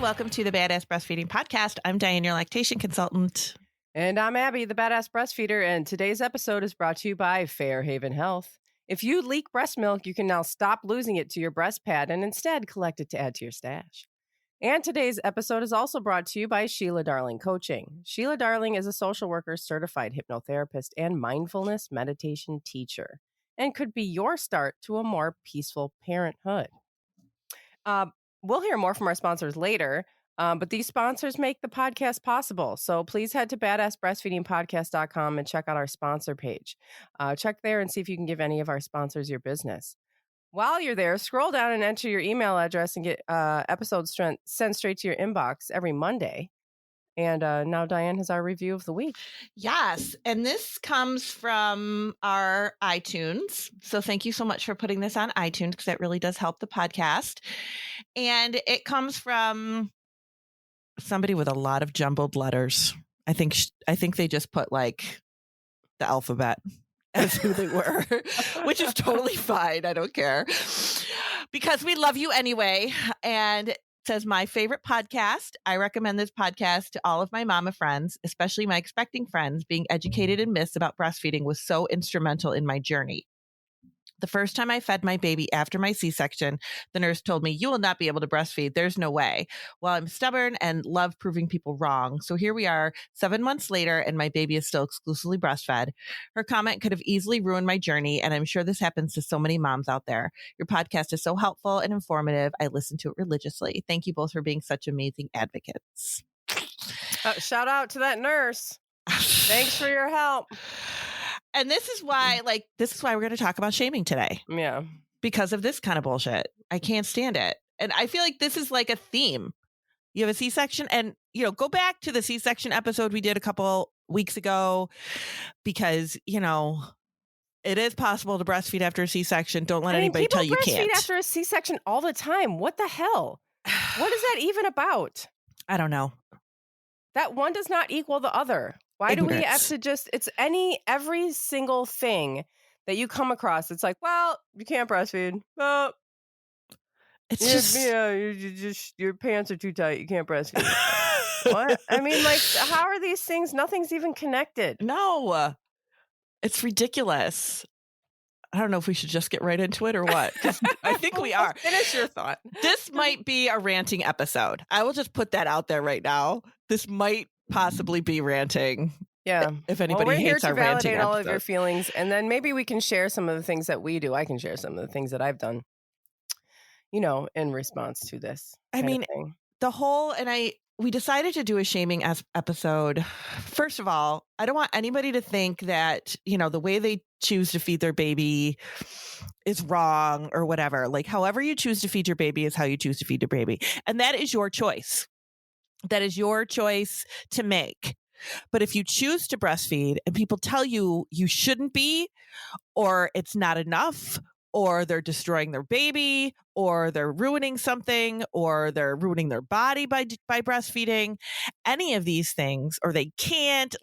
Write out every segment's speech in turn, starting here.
welcome to the Badass Breastfeeding Podcast. I'm Dianne, your lactation consultant. And I'm Abby, the Badass Breastfeeder, and today's episode is brought to you by Fairhaven Health. If you leak breast milk, you can now stop losing it to your breast pad and instead collect it to add to your stash. And today's episode is also brought to you by Sheila Darling Coaching. Sheila Darling is a social worker, certified hypnotherapist, and mindfulness meditation teacher, and could be your start to a more peaceful parenthood. We'll hear more from our sponsors later, but these sponsors make the podcast possible. So please head to badassbreastfeedingpodcast.com and check out our sponsor page. Check there and see if you can give any of our sponsors your business. While you're there, scroll down and enter your email address and get episodes sent straight to your inbox every Monday. And now Dianne has our review of the week. Yes. And this comes from our iTunes. So thank you so much for putting this on iTunes because that really does help the podcast. And it comes from somebody with a lot of jumbled letters. I think they just put like the alphabet as who they were, which is totally fine. I don't care because we love you anyway. And says, my favorite podcast. I recommend this podcast to all of my mama friends, especially my expecting friends. Being educated in myths about breastfeeding was so instrumental in my journey. The first time I fed my baby after my C-section, the nurse told me, "You will not be able to breastfeed. There's no way." Well, I'm stubborn and love proving people wrong. So here we are 7 months later, and my baby is still exclusively breastfed. Her comment could have easily ruined my journey, and I'm sure this happens to so many moms out there. Your podcast is so helpful and informative. I listen to it religiously. Thank you both for being such amazing advocates. Shout out to that nurse. Thanks for your help. And this is why we're going to talk about shaming today. Yeah. Because of this kind of bullshit. I can't stand it. And I feel like this is like a theme. You have a C-section and, go back to the C-section episode we did a couple weeks ago because, it is possible to breastfeed after a C-section. Don't let anybody tell you can't. People breastfeed after a C-section all the time. What the hell? What is that even about? I don't know. That one does not equal the other. Why do we have to it's every single thing that you come across? It's like, well, you can't breastfeed. Well, your pants are too tight. You can't breastfeed. What? I mean, like, how are these things? Nothing's even connected. No, it's ridiculous. I don't know if we should just get right into it or what. I think we are. Finish your thought. This might be a ranting episode. I will just put that out there right now. This might possibly be ranting. Yeah. If anybody hates our ranting episode. We're here to validate all of your feelings, and then maybe we can share some of the things that we do. I can share some of the things that I've done, in response to this. I mean, we decided to do a shaming episode. First of all, I don't want anybody to think that, the way they choose to feed their baby is wrong or whatever. Like, however you choose to feed your baby is how you choose to feed your baby. And that is your choice. That is your choice to make. But if you choose to breastfeed and people tell you you shouldn't be, or it's not enough, or they're destroying their baby, or they're ruining something, or they're ruining their body by breastfeeding, any of these things, or they can't,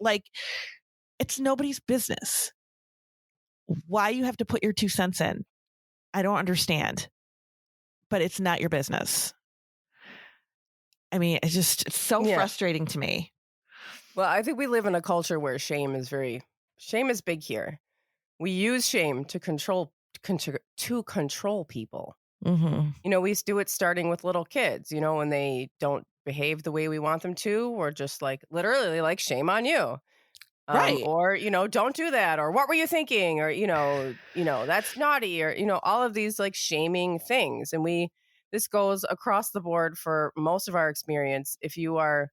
it's nobody's business. Why you have to put your 2 cents in, I don't understand. But it's not your business. I mean, it's so frustrating to me. Well, I think we live in a culture where shame is big here. We use shame to control people. Mm-hmm. We do it starting with little kids, when they don't behave the way we want them to, or just literally shame on you. Right. Or, don't do that. Or what were you thinking? Or, that's naughty. Or, all of these shaming things. And this goes across the board for most of our experience. If you are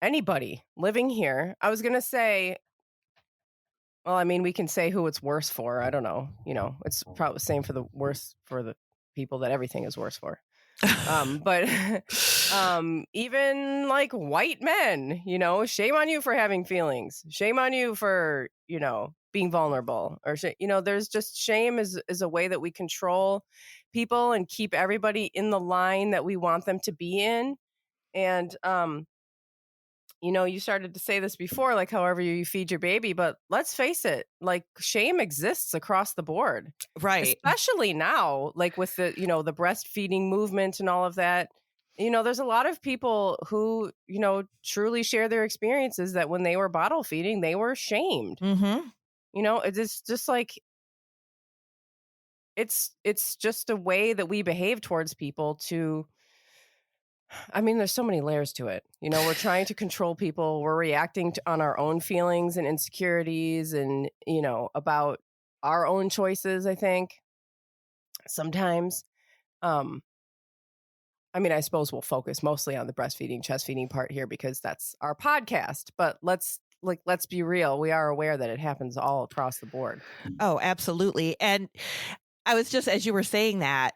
anybody living here, I was going to say, well, I mean, we can say who it's worse for. I don't know. It's probably the same for the people that everything is worse for. But even white men, shame on you for having feelings. Shame on you for, being vulnerable. Or, there's just shame is a way that we control people and keep everybody in the line that we want them to be in. And, you started to say this before, however you feed your baby, but let's face it, shame exists across the board. Right. Especially now, with the, the breastfeeding movement and all of that. there's a lot of people who, truly share their experiences that when they were bottle feeding, they were shamed. Mm-hmm. It's just like, it's just a way that we behave towards people there's so many layers to it. We're trying to control people. We're reacting on our own feelings and insecurities and, about our own choices, I think, sometimes. I suppose we'll focus mostly on the breastfeeding, chest feeding part here because that's our podcast. But let's be real. We are aware that it happens all across the board. Oh, absolutely. And I was just, as you were saying that,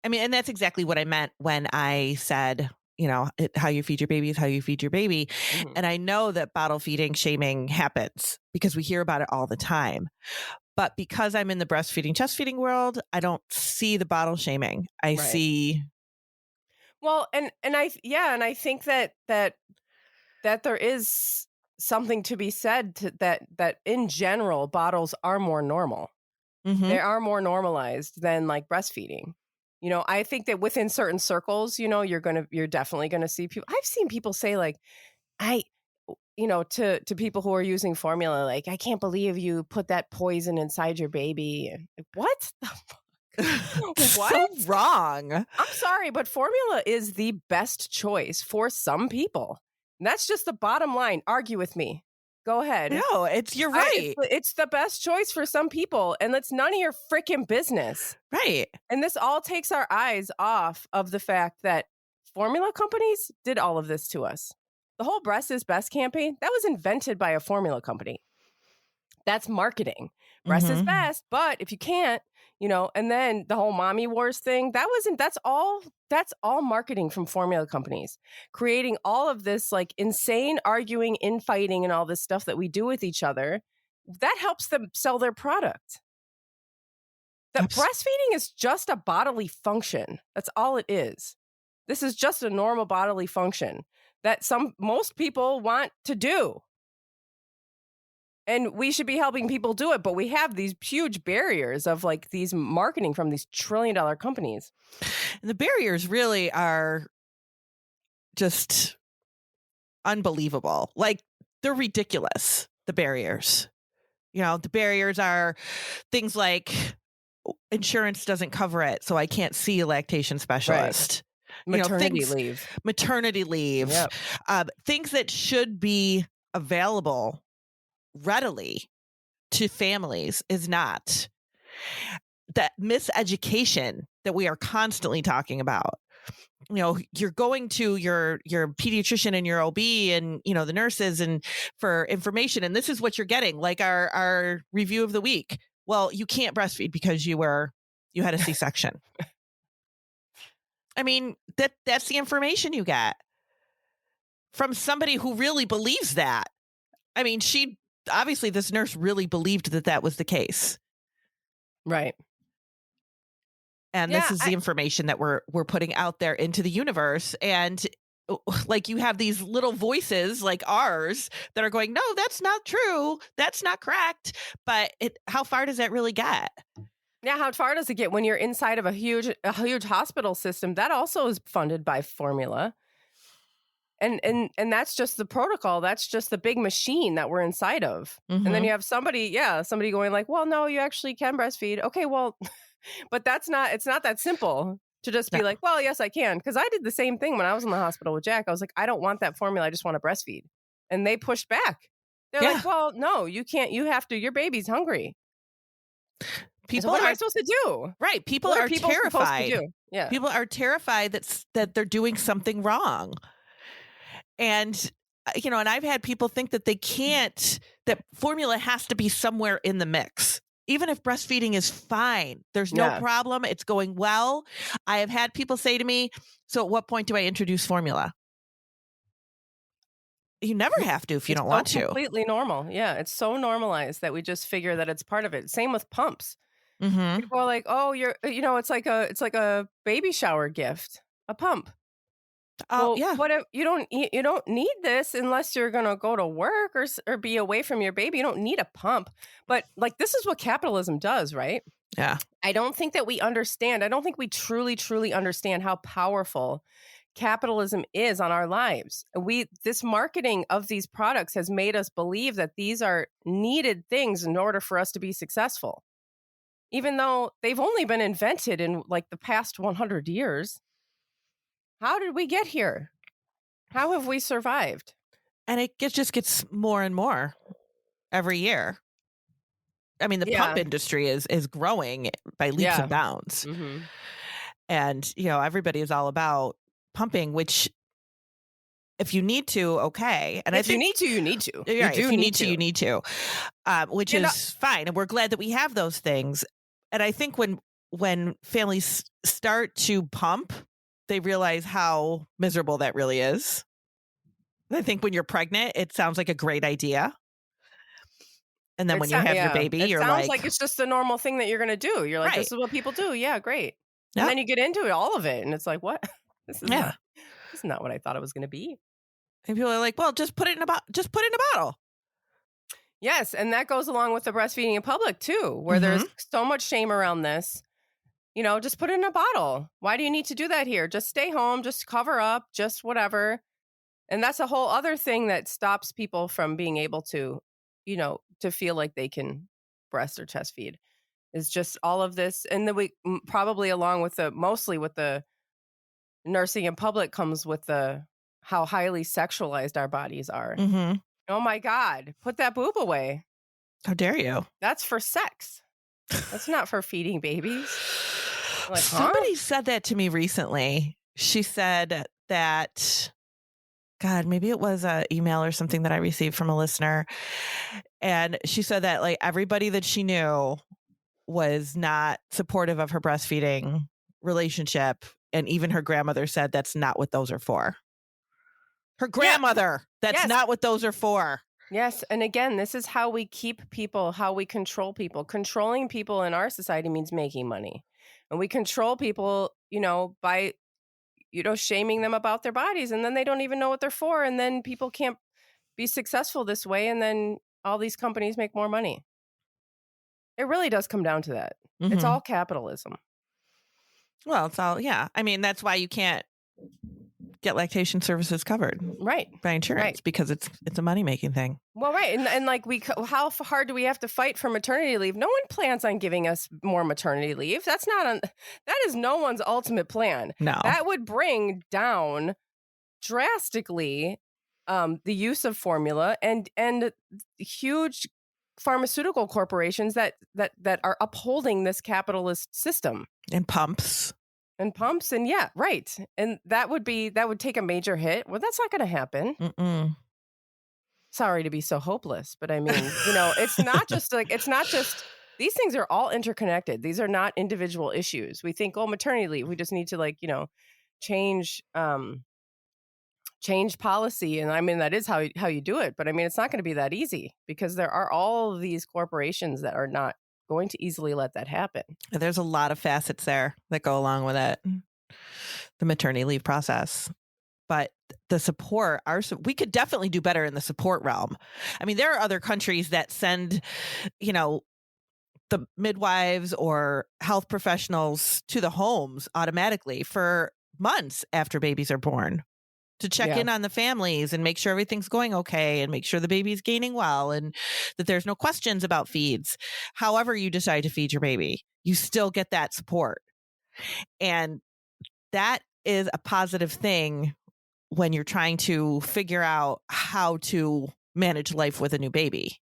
and that's exactly what I meant when I said, how you feed your baby is how you feed your baby. Mhm. And I know that bottle feeding shaming happens because we hear about it all the time. But because I'm in the breastfeeding, chest feeding world, I don't see the bottle shaming. I Right. see. Well, and I think that there is something to be said to that in general, bottles are more normal. Mhm. They are more normalized than like breastfeeding. I think that within certain circles, you're definitely gonna see people. I've seen people say like, to people who are using formula, like, I can't believe you put that poison inside your baby. Like, what the fuck? What? So wrong. I'm sorry, but formula is the best choice for some people. And that's just the bottom line. Argue with me. Go ahead. No, you're right. It's the best choice for some people, and that's none of your freaking business. Right. And this all takes our eyes off of the fact that formula companies did all of this to us. The whole Breast is Best campaign, that was invented by a formula company. That's marketing. Breast is Mhm. best, but if you can't, and then the whole mommy wars thing, that's all marketing from formula companies, creating all of this like insane arguing, infighting, and all this stuff that we do with each other. That helps them sell their product. That breastfeeding is just a bodily function. That's all it is. This is just a normal bodily function that most people want to do. And we should be helping people do it, but we have these huge barriers of like these marketing from these trillion-dollar companies. And the barriers really are just unbelievable. Like, they're ridiculous, the barriers. The barriers are things like insurance doesn't cover it, so I can't see a lactation specialist. Maternity leave. Yep. Things that should be available readily to families is not. That miseducation that we are constantly talking about. You're going to your pediatrician and your OB and the nurses and for information, and this is what you're getting, like our review of the week. Well, you can't breastfeed because you had a C-section. That's the information you get from somebody who really believes that. This nurse really believed that was the case. Right. And this is the information that we're putting out there into the universe. And like, you have these little voices like ours that are going, no, that's not true. That's not correct. But how far does that really get? Yeah, how far does it get when you're inside of a huge hospital system that also is funded by formula? And that's just the protocol. That's just the big machine that we're inside of. Mm-hmm. And then you have somebody going like, well, no, you actually can breastfeed. Okay, well, but it's not that simple to just be like, well, yes, I can. Because I did the same thing when I was in the hospital with Jack. I was like, I don't want that formula. I just want to breastfeed. And they pushed back. They're like, well, no, you can't. You have to. Your baby's hungry. So what am I supposed to do? Right. People are terrified. Yeah. People are terrified that they're doing something wrong. And, and I've had people think that they can't, that formula has to be somewhere in the mix. Even if breastfeeding is fine, there's no problem. It's going well. I have had people say to me, so at what point do I introduce formula? You never have to if you don't want to. It's completely normal. Yeah. It's so normalized that we just figure that it's part of it. Same with pumps. Mm-hmm. People are like, oh, it's like a baby shower gift, a pump. Oh, well, yeah. What if you don't need this unless you're going to go to work or be away from your baby. You don't need a pump. But like, this is what capitalism does, right? Yeah. I don't think that we understand. I don't think we truly, truly understand how powerful capitalism is on our lives. This marketing of these products has made us believe that these are needed things in order for us to be successful, even though they've only been invented in like the past 100 years. How did we get here? How have we survived? And it just gets more and more every year. I mean, the pump industry is growing by leaps and bounds. Mm-hmm. And, everybody is all about pumping, which if you need to, okay. And if you need to, you need to. Right, if you need to, you need to, which is fine. And we're glad that we have those things. And I think when families start to pump, they realize how miserable that really is. I think when you're pregnant, it sounds like a great idea. And then when you have your baby, you're like... It sounds like it's just a normal thing that you're going to do. You're like, right. This is what people do. Yeah, great. Yep. And then you get into it, all of it. And it's like, what? This is not what I thought it was going to be. And people are like, well, just put it in a bottle. Yes. And that goes along with the breastfeeding in public, too, where there's so much shame around this. Just put it in a bottle. Why do you need to do that here? Just stay home. Just cover up. Just whatever. And that's a whole other thing that stops people from being able to, to feel like they can breast or chest feed. Is just all of this. And then we probably along with mostly with the nursing in public comes with how highly sexualized our bodies are. Mm-hmm. Oh my God, put that boob away. How dare you? That's for sex. That's not for feeding babies. Like, somebody said that to me recently. She said that, God, maybe it was an email or something that I received from a listener. And she said that like everybody that she knew was not supportive of her breastfeeding relationship. And even her grandmother said that's not what those are for. Her grandmother, that's not what those are for. Yes. And again, this is how we keep people, how we control people. Controlling people in our society means making money. And we control people, by, shaming them about their bodies. And then they don't even know what they're for. And then people can't be successful this way. And then all these companies make more money. It really does come down to that. Mm-hmm. It's all capitalism. Well, it's all, I mean, that's why you can't get lactation services covered, right, by insurance, because it's a money-making thing. Well, right, and like how hard do we have to fight for maternity leave? No one plans on giving us more maternity leave. That is no one's ultimate plan. No, that would bring down drastically the use of formula and huge pharmaceutical corporations that are upholding this capitalist system and pumps and right, and that would take a major hit. Well, that's not going to happen. Mm-mm. Sorry to be so hopeless, but I mean, it's not just these things are all interconnected. These are not individual issues. We think, maternity leave, we just need to change policy. And I mean, that is how you do it. But I mean, it's not going to be that easy because there are all of these corporations that are not going to easily let that happen. There's a lot of facets there that go along with it. The maternity leave process. But the support, we could definitely do better in the support realm. I mean, there are other countries that send, the midwives or health professionals to the homes automatically for months after babies are born to check in on the families and make sure everything's going okay and make sure the baby's gaining well and that there's no questions about feeds. However you decide to feed your baby, you still get that support. And that is a positive thing when you're trying to figure out how to manage life with a new baby.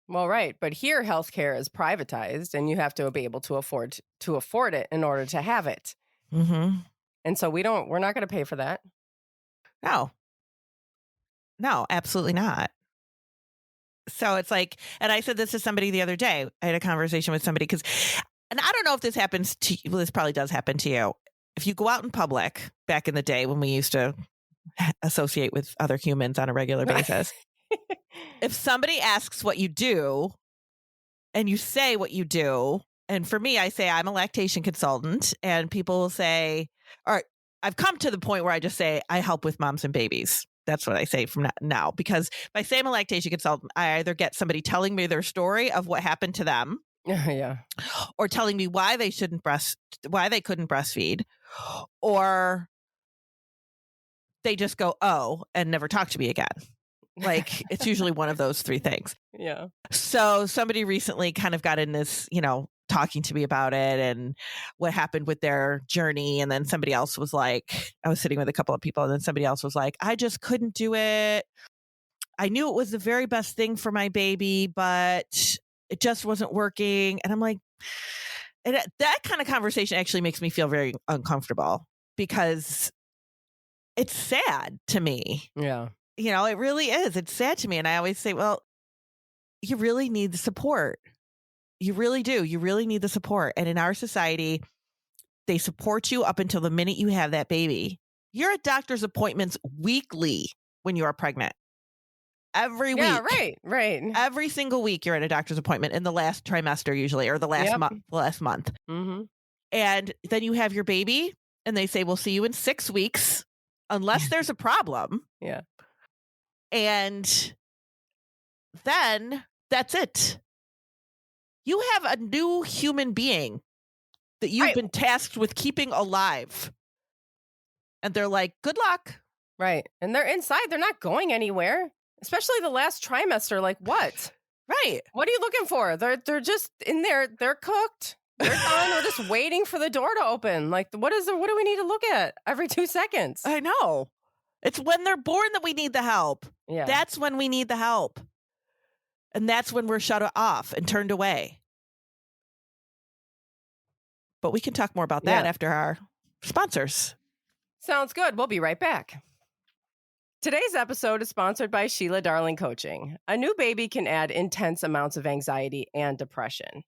Well, right. But here healthcare is privatized and you have to be able to afford it in order to have it. Mm-hmm. And so we're not going to pay for that. No, absolutely not. So it's like, and I said this to somebody the other day. I had a conversation with somebody and I don't know if this happens to you. Well, this probably does happen to you. If you go out in public back in the day when we used to associate with other humans on a regular basis, if somebody asks what you do and you say what you do, and for me, I say I'm a lactation consultant, and people will say, all right, I've come to the point where I just say I help with moms and babies. That's what I say from now, because if I say I'm a lactation consultant, I either get somebody telling me their story of what happened to them, or telling me why they couldn't breastfeed, or they just go, oh, and never talk to me again. Like, it's usually one of those three things. Yeah. So somebody recently kind of got in this, talking to me about it and what happened with their journey. And then somebody else was like, I was sitting with a couple of people, and then somebody else was like, I just couldn't do it. I knew it was the very best thing for my baby, but it just wasn't working. And I'm like, and that kind of conversation actually makes me feel very uncomfortable, because it's sad to me. Yeah. It really is. It's sad to me. And I always say, well, you really need the support. You really do. You really need the support. And in our society, they support you up until the minute you have that baby. You're at doctor's appointments weekly when you are pregnant. Every week. Yeah, right. Every single week you're at a doctor's appointment in the last trimester usually, or the last month. Mm-hmm. And then you have your baby and they say, we'll see you in 6 weeks unless there's a problem. Yeah. And then that's it. You have a new human being that you've been tasked with keeping alive. And they're like, good luck. Right. And they're inside. They're not going anywhere, especially the last trimester. Like, what? Right. What are you looking for? They're just in there. They're cooked. They're done. We're just waiting for the door to open. Like, what do we need to look at every 2 seconds? I know. It's when they're born that we need the help. Yeah. That's when we need the help. And that's when we're shut off and turned away. But we can talk more about that after our sponsors. Sounds good. We'll be right back. Today's episode is sponsored by Sheila Darling Coaching. A new baby can add intense amounts of anxiety and depression.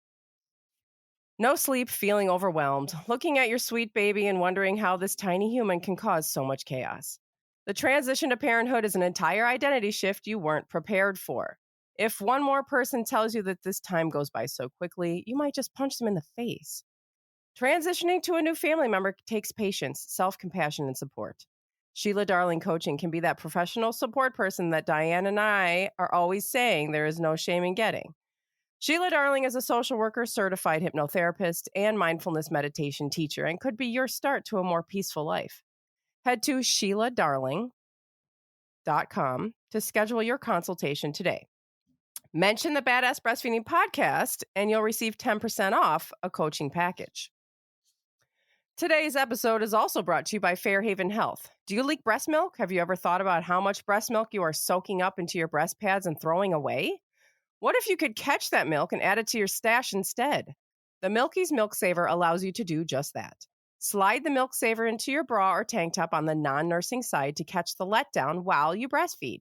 No sleep, feeling overwhelmed, looking at your sweet baby and wondering how this tiny human can cause so much chaos. The transition to parenthood is an entire identity shift you weren't prepared for. If one more person tells you that this time goes by so quickly, you might just punch them in the face. Transitioning to a new family member takes patience, self-compassion, and support. Sheila Darling Coaching can be that professional support person that Dianne and I are always saying there is no shame in getting. Sheila Darling is a social worker, certified hypnotherapist, and mindfulness meditation teacher, and could be your start to a more peaceful life. Head to SheilaDarling.com to schedule your consultation today. Mention the Badass Breastfeeding Podcast, and you'll receive 10% off a coaching package. Today's episode is also brought to you by Fairhaven Health. Do you leak breast milk? Have you ever thought about how much breast milk you are soaking up into your breast pads and throwing away? What if you could catch that milk and add it to your stash instead? The Milky's Milk Saver allows you to do just that. Slide the Milk Saver into your bra or tank top on the non-nursing side to catch the letdown while you breastfeed.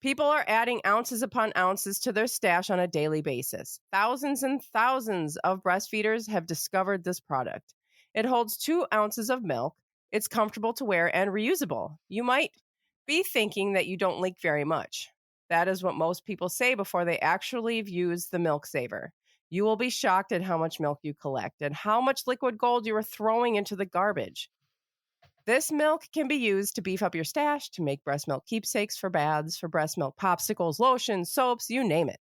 People are adding ounces upon ounces to their stash on a daily basis. Thousands and thousands of breastfeeders have discovered this product. It holds 2 ounces of milk. It's comfortable to wear and reusable. You might be thinking that you don't leak very much. That is what most people say before they actually use the Milk Saver. You will be shocked at how much milk you collect and how much liquid gold you are throwing into the garbage. This milk can be used to beef up your stash, to make breast milk keepsakes for baths, for breast milk popsicles, lotions, soaps, you name it.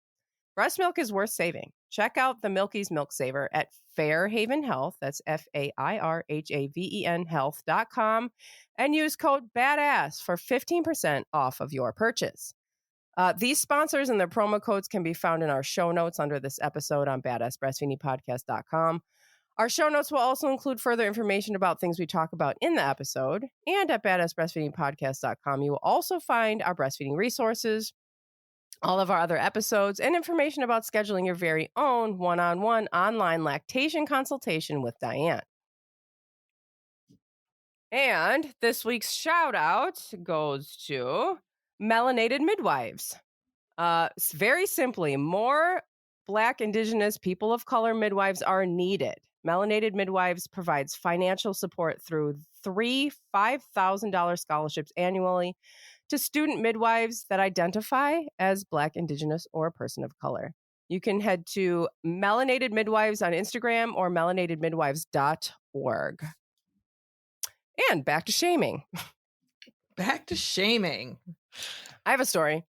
Breast milk is worth saving. Check out the Milky's Milk Saver at Fairhaven Health, that's FAIRHAVEN health.com, and use code BADASS for 15% off of your purchase. These sponsors and their promo codes can be found in our show notes under this episode on badassbreastfeedingpodcast.com. Our show notes will also include further information about things we talk about in the episode. And at badassbreastfeedingpodcast.com, you will also find our breastfeeding resources, all of our other episodes, and information about scheduling your very own one-on-one online lactation consultation with Dianne. And this week's shout out goes to Melanated Midwives. Very simply, more Black, Indigenous, people of color midwives are needed. Melanated Midwives provides financial support through 3 $5,000 scholarships annually to student midwives that identify as Black, Indigenous, or a person of color. You can head to Melanated Midwives on Instagram or melanatedmidwives.org. And back to shaming. Back to shaming. I have a story.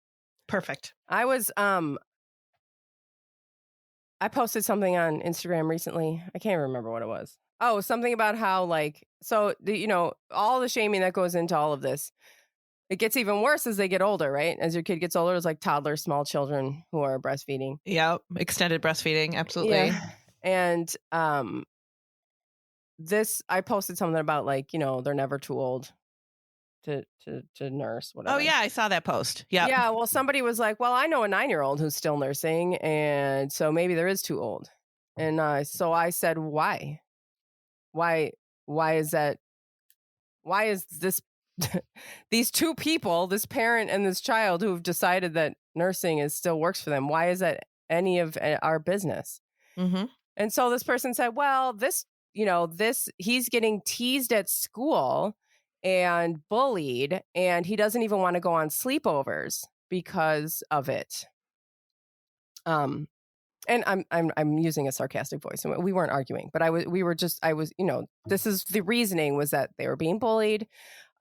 Perfect. I posted something on Instagram recently. I can't remember what it was. Oh, something about how all the shaming that goes into all of this. it gets even worse as they get older, right? As your kid gets older, it's like toddlers, small children who are breastfeeding. Yeah, extended breastfeeding, absolutely. Yeah. And I posted something about like, they're never too old to nurse, whatever. Oh yeah, I saw that post. Yeah. Yeah, well, somebody was like, well, I know a 9-year-old who's still nursing, and so maybe there is too old. And so I said, why? Why is that? Why is this these two people, this parent and this child, who've decided that nursing still works for them? Why is that any of our business? Mm-hmm. And so this person said, well, he's getting teased at school and bullied, and he doesn't even want to go on sleepovers because of it. And I'm using a sarcastic voice, and we weren't arguing, but this is the reasoning, was that they were being bullied.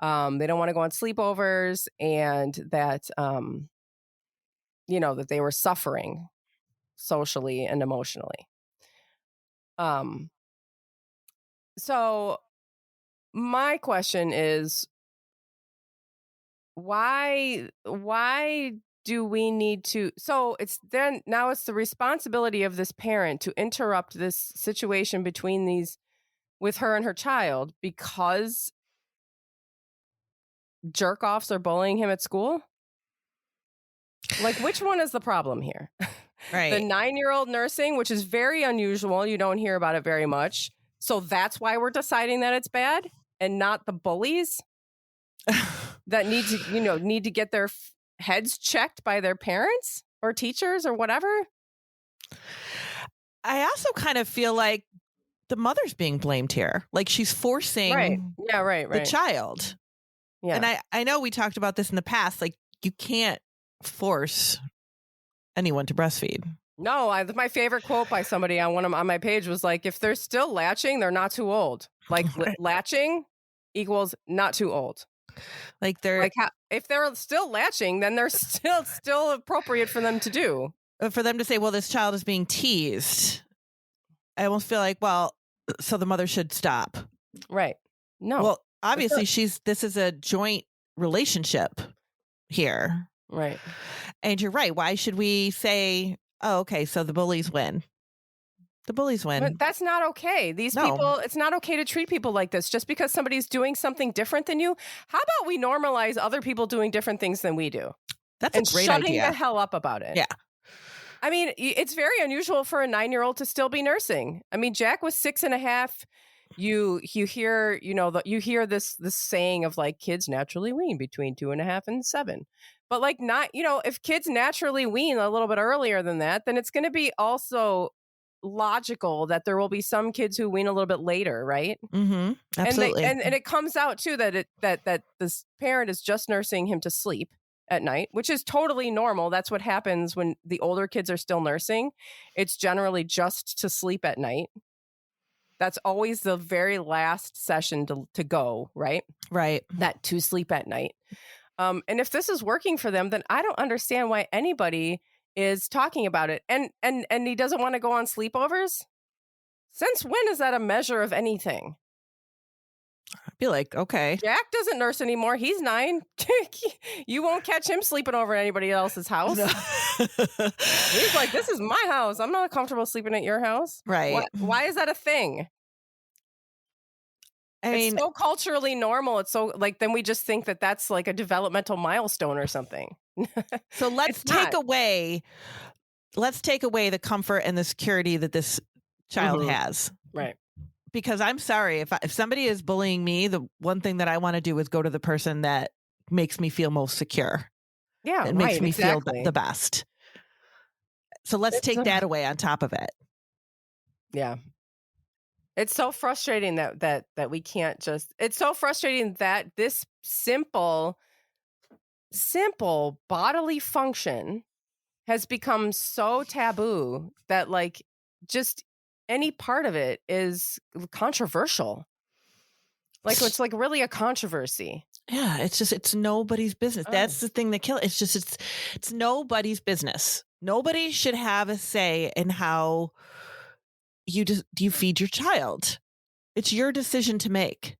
They don't want to go on sleepovers, and that that they were suffering socially and emotionally. So my question is, why do we need to? So now it's the responsibility of this parent to interrupt this situation with her and her child because jerk offs are bullying him at school? Like, which one is the problem here? Right. The 9-year-old nursing, which is very unusual. You don't hear about it very much. So that's why we're deciding that it's bad, and not the bullies that need to get their heads checked by their parents or teachers or whatever. I also kind of feel like the mother's being blamed here. Like she's forcing the child. Yeah. And I know we talked about this in the past. Like, you can't force anyone to breastfeed. No, my favorite quote by somebody on my page was like, if they're still latching, they're not too old. Like latching equals not too old. Like if they're still latching, then they're still appropriate for them to do. For them to say, well, this child is being teased. I almost feel like, well, so the mother should stop. Right. No. Well, obviously this is a joint relationship here. Right. And you're right. Why should we say, oh, okay, so the bullies win? The bullies win. But that's not okay. People, it's not okay to treat people like this just because somebody's doing something different than you. How about we normalize other people doing different things than we do? That's a great shutting idea. the hell up about it. Yeah. I mean, it's very unusual for a 9-year-old to still be nursing. I mean, Jack was 6.5. You hear, you hear this saying of like, kids naturally wean between 2.5 and 7. But like, not, if kids naturally wean a little bit earlier than that, then it's going to be also logical that there will be some kids who wean a little bit later, right? Mm-hmm. Absolutely. And it comes out too that this parent is just nursing him to sleep at night, which is totally normal. That's what happens when the older kids are still nursing. It's generally just to sleep at night. That's always the very last session to go, right? Right. That to sleep at night. And if this is working for them, then I don't understand why anybody is talking about it. And he doesn't want to go on sleepovers? Since when is that a measure of anything? I'd be like, okay. Jack doesn't nurse anymore. He's 9. You won't catch him sleeping over at anybody else's house. No. He's like, this is my house. I'm not comfortable sleeping at your house. Right. Why is that a thing? It's so culturally normal. It's so like, then we just think that that's like a developmental milestone or something. So let's take away the comfort and the security that this child has. Right. Because I'm sorry, if somebody is bullying me, the one thing that I want to do is go to the person that makes me feel most secure. Yeah. It makes me feel the best. So let's take that away on top of it. Yeah. It's so frustrating that we can't just, it's so frustrating that this simple bodily function has become so taboo that like just any part of it is controversial. Like it's like really a controversy. Yeah, it's nobody's business. That's the thing that kills. It's nobody's business. Nobody should have a say in how you feed your child. It's your decision to make.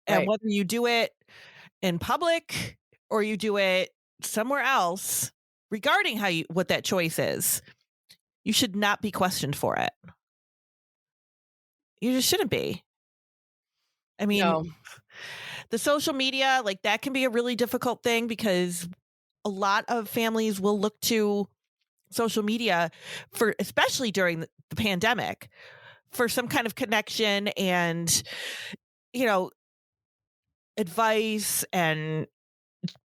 And whether you do it in public or you do it somewhere else, regarding what that choice is, you should not be questioned for it. You just shouldn't be. I mean, No. the social media, like that can be a really difficult thing because a lot of families will look to social media for, especially during the pandemic, for some kind of connection and, advice and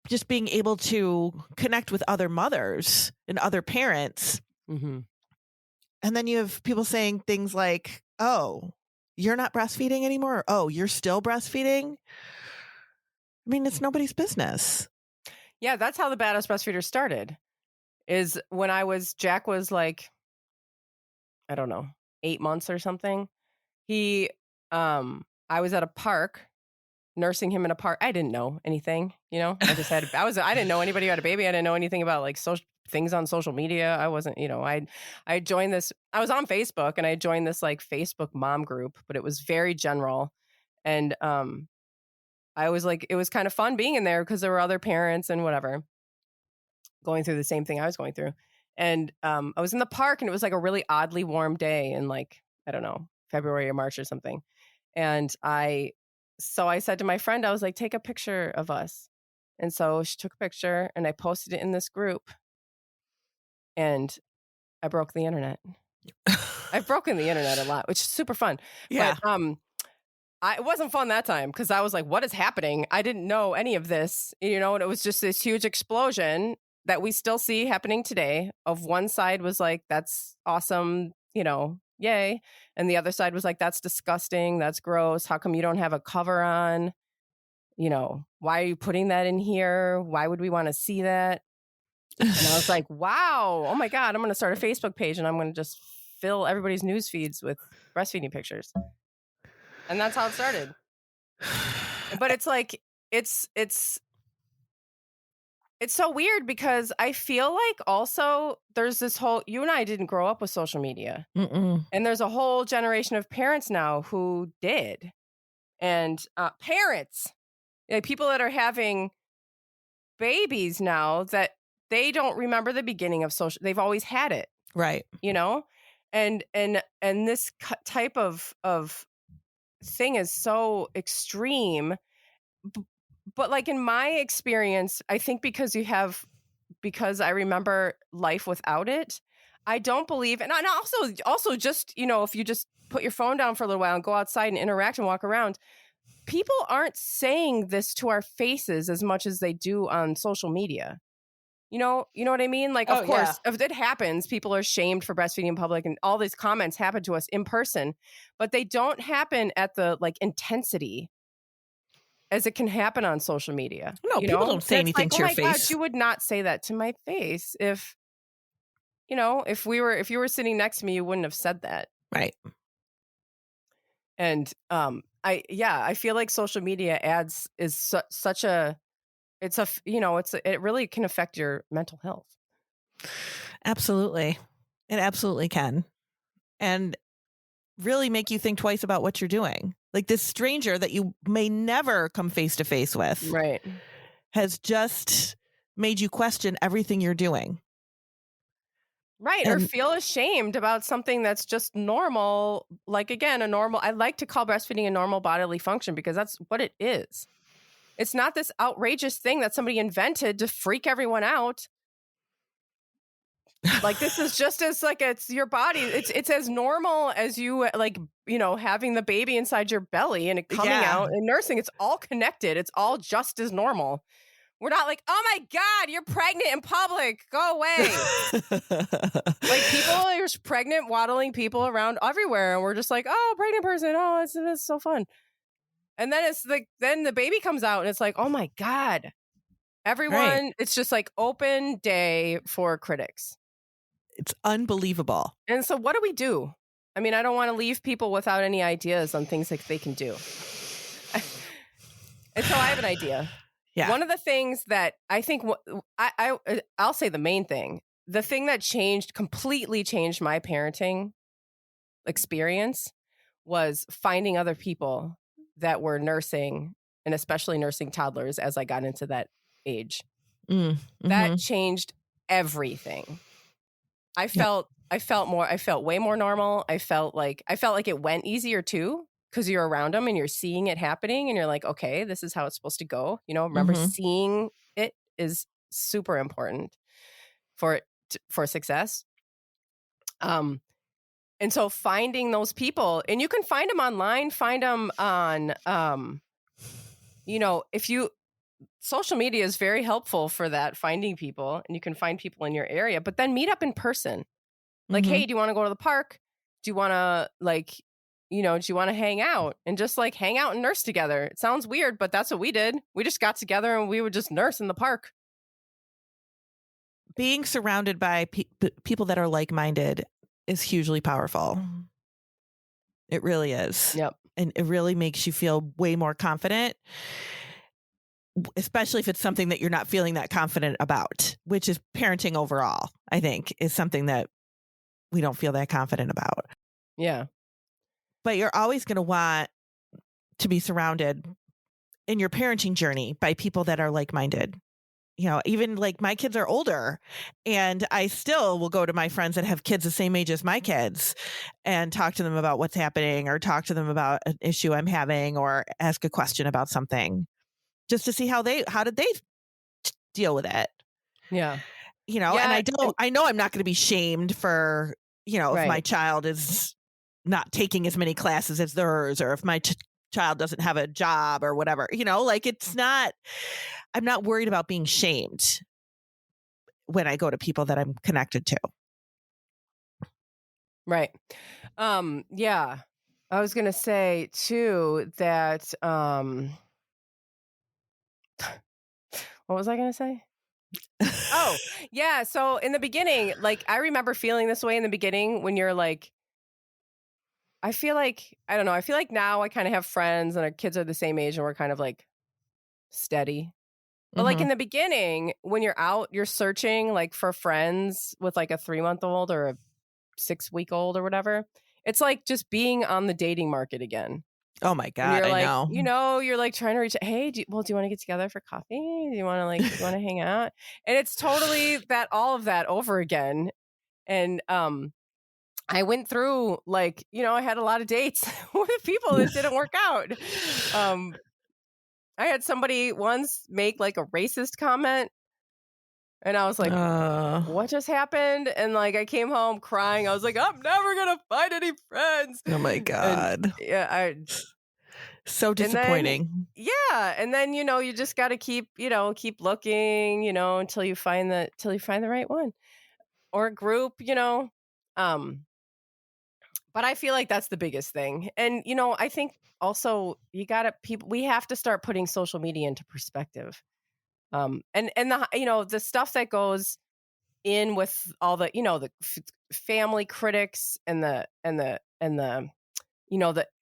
just being able to connect with other mothers and other parents. Mm-hmm. And then you have people saying things like, oh, you're not breastfeeding anymore? Or, oh, you're still breastfeeding? I mean, it's nobody's business. Yeah, that's how the Badass Breastfeeder started. Is when Jack was like, I don't know, 8 months or something. I was at a park nursing him in a park. I didn't know anything, I didn't know anybody who had a baby. I didn't know anything about like social things on social media. I wasn't, I joined this, I was on Facebook and I joined this like Facebook mom group, but it was very general. And, I was like, it was kind of fun being in there because there were other parents and whatever going through the same thing I was going through. And, I was in the park and it was like a really oddly warm day in like, I don't know, February or March or something. And so I said to my friend, I was like, take a picture of us. And so she took a picture and I posted it in this group and I broke the internet. I've broken the internet a lot, which is super fun. Yeah. But it wasn't fun that time because I was like, what is happening? I didn't know any of this, and it was just this huge explosion that we still see happening today. Of one side was like, that's awesome, yay. And the other side was like, that's disgusting. That's gross. How come you don't have a cover on? Why are you putting that in here? Why would we want to see that? And I was like, wow, oh my God, I'm going to start a Facebook page and I'm going to just fill everybody's news feeds with breastfeeding pictures. And that's how it started. But it's like, it's so weird because I feel like also there's this whole, you and I didn't grow up with social media. Mm-mm. And there's a whole generation of parents now who did. And parents, like people that are having babies now that they don't remember the beginning of social, they've always had it. Right. And this type of thing is so extreme. But like in my experience, I think because I remember life without it, I don't believe, and also just, if you just put your phone down for a little while and go outside and interact and walk around, people aren't saying this to our faces as much as they do on social media. You know what I mean? Like, of course, if it happens, people are shamed for breastfeeding in public and all these comments happen to us in person, but they don't happen at the like intensity as it can happen on social media. No, people don't say anything to your face. God, you would not say that to my face if you were sitting next to me, you wouldn't have said that. Right. And I feel like social media it really can affect your mental health. Absolutely. It absolutely can. And really make you think twice about what you're doing. Like this stranger that you may never come face to face with, right, has just made you question everything you're doing. Right. Or feel ashamed about something that's just normal. Like, again, I like to call breastfeeding a normal bodily function because that's what it is. It's not this outrageous thing that somebody invented to freak everyone out. Like, this is just as like, it's your body. It's as normal as you like, having the baby inside your belly and it coming out and nursing. It's all connected. It's all just as normal. We're not like, oh my God, you're pregnant in public. Go away. Like people are just pregnant, waddling people around everywhere. And we're just like, oh, pregnant person. Oh, it's so fun. And then it's like, then the baby comes out and it's like, oh my God. Everyone, right. It's just like open day for critics. It's unbelievable. And so what do we do? I mean, I don't want to leave people without any ideas on things that they can do. And so I have an idea. Yeah. One of the things that I think I'll say the main thing, the thing that completely changed my parenting experience was finding other people that were nursing and especially nursing toddlers as I got into that age. Mm-hmm. That changed everything. I felt way more normal. I felt like it went easier too, because you're around them and you're seeing it happening and you're like, okay, this is how it's supposed to go. Remember, seeing it is super important for success. And so finding those people, and you can find them online, find them on, social media is very helpful for that, finding people, and you can find people in your area, but then meet up in person. Like, hey, do you want to go to the park? Do you want to do you want to hang out and just like hang out and nurse together? It sounds weird, but that's what we did. We just got together and we would just nurse in the park. Being surrounded by people that are like-minded is hugely powerful. It really is. Yep. And it really makes you feel way more confident, especially if it's something that you're not feeling that confident about, which is parenting overall, I think, is something that we don't feel that confident about. Yeah. But you're always going to want to be surrounded in your parenting journey by people that are like-minded. Even like my kids are older, and I still will go to my friends that have kids the same age as my kids and talk to them about what's happening, or talk to them about an issue I'm having, or ask a question about something just to see how did they deal with it. Yeah. And I know I'm not going to be shamed for, if my child is not taking as many classes as theirs, or if my child doesn't have a job or whatever, I'm not worried about being shamed when I go to people that I'm connected to. Right. Yeah. I was going to say too that, what was I going to say? Oh, yeah. So in the beginning, like, I remember feeling this way in the beginning when you're like, I feel like now I kind of have friends and our kids are the same age and we're kind of like steady. But like in the beginning, when you're out, you're searching like for friends with like a 3-month-old or a 6-week-old or whatever. It's like just being on the dating market again. Oh my God, you're like, I know. You're like trying to reach, hey, do you want to get together for coffee? Do you want to hang out? And it's totally all of that over again. And I went through I had a lot of dates with people that didn't work out. I had somebody once make like a racist comment, and I was like, what just happened? And like, I came home crying. I was like, I'm never going to find any friends. Oh my God. And, so disappointing. And then, you just got to keep looking, until you find the right one or group, but I feel like that's the biggest thing. And, I think also we have to start putting social media into perspective. And the stuff that goes in with all the, the family critics and the the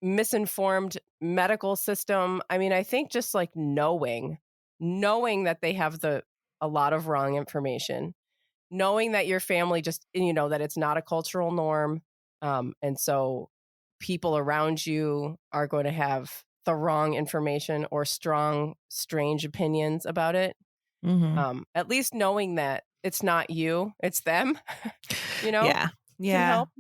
misinformed medical system. I mean, I think just like knowing that they have a lot of wrong information, knowing that your family just, that it's not a cultural norm. And so people around you are going to have the wrong information or strong, strange opinions about it. At least knowing that it's not you, it's them, Yeah. can help.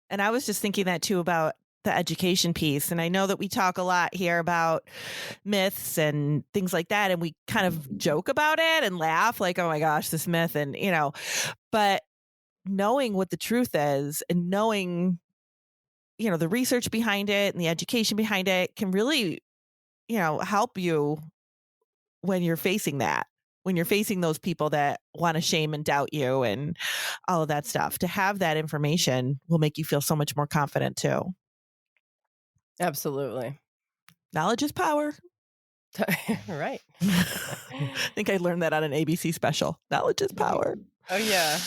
And I was just thinking that too about the education piece. And I know that we talk a lot here about myths and things like that. And we kind of joke about it and laugh like, oh my gosh, this myth. And, but knowing what the truth is and knowing, the research behind it and the education behind it can really, help you when you're facing that, when you're facing those people that want to shame and doubt you and all of that stuff. To have that information will make you feel so much more confident too. Absolutely. Knowledge is power. Right. I think I learned that on an ABC special. Knowledge is power. Oh, yeah.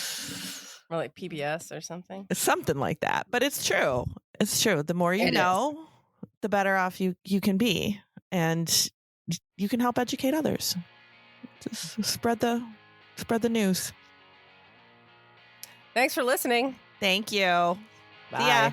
Or like PBS or something. Something like that. But it's true. It's true. The more you know, the better off you can be. And you can help educate others. Just spread the news. Thanks for listening. Thank you. Bye. See ya.